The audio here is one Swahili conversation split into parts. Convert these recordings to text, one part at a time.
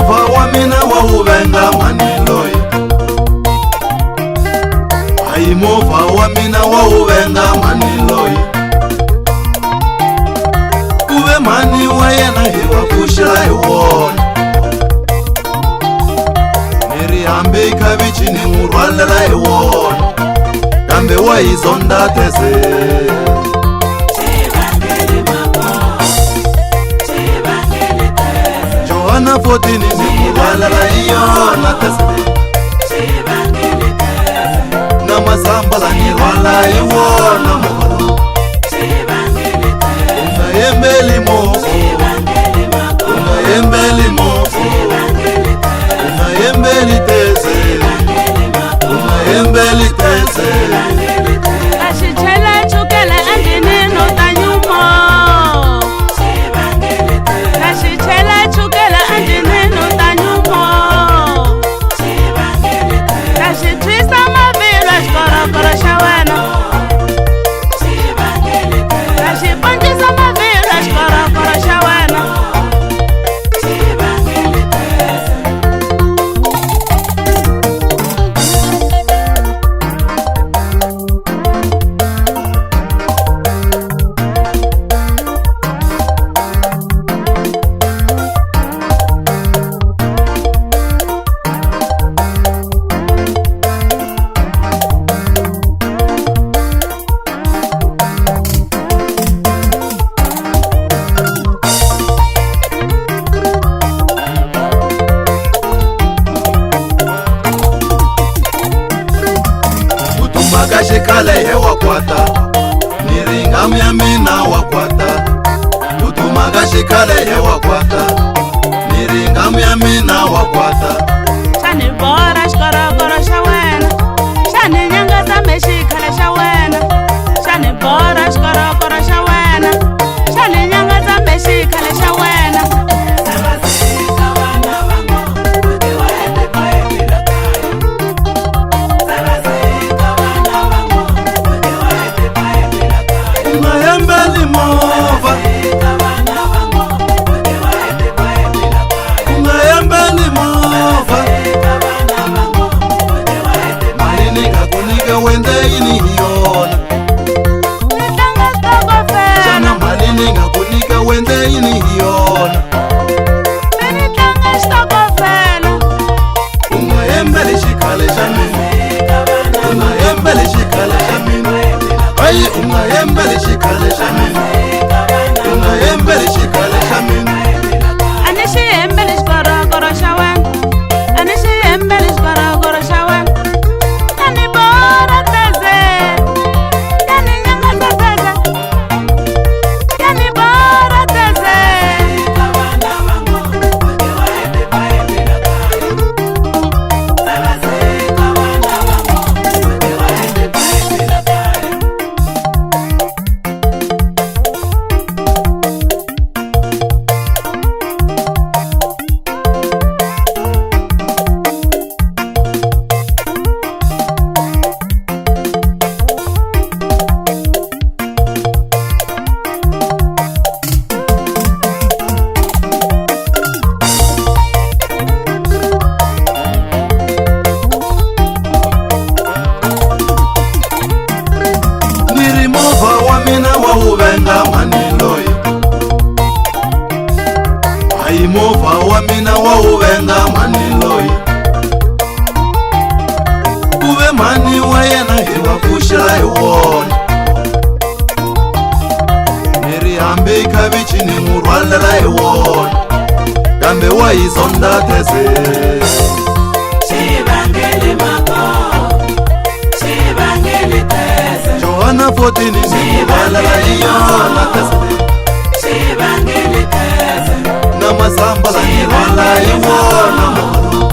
movha wa mina wa uvenga maniloyi. Hayi movha wa mina wa uvenga maniloyi. Kuve mani wa yena hiwa kushila hiwona. Niri hambe ikavichi ni murwalela hiwona. Kambe wa izonda teze. Johanna 14 ni murwalela hiwona teze. Na masambala ni rwala hiwona mokolo. Unayembeli moko. Unayembeli moko. Unayembeli teze. Unayembeli teze. Kashichela chukela andini no tanyumo. Kashichela chukela andini no tanyumo. Kashitwisa mavira shkora shawena. Kashiponjisa mavira shkora shawena. Magashikale hewa kwata. Niringa myamina wakwata. Magashikale hewa kwata. Niringa myamina wakwata. Shani bora shkora shawena. Shani nyanga za meshikale shawena. Shani bora shkora shawena. Shani nyanga za meshikale shawena. Unayembeli mova. Unayembeli mova. Malini kakunika wende ini hiona. Shana malini kakunika wende ini hiona. Unayembeli shikale shamini. Unayembeli shikale shamini. Ayi unayembeli shikale shamini. Unayembeli shikale shamini. Anishi embeli shkora shawen. Anishi embeli shkora shawen. Yani bora teze. Yani nyanga teze. Yani bora teze. Uvenga maniloyi. Hayi movha wa mina wa uvenga maniloyi. Kuve mani wa yena hiwa kushila hiwona. Niri hambe ikavichi ni murwalela hiwona. Kambe wa izonda teze. Shibangeli mako. Shibangeli teze. Johanna 14 ni murwalela hiwona teze. Shibangeli teze. Na masambala ni rwala hiwona mokolo.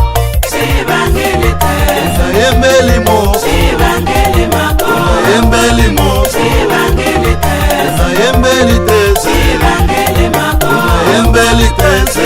Shibangeli teze. Unayembeli moko. Shibangeli mako. Unayembeli moko. Shibangeli teze. Unayembeli teze. Shibangeli mako. Unayembeli teze.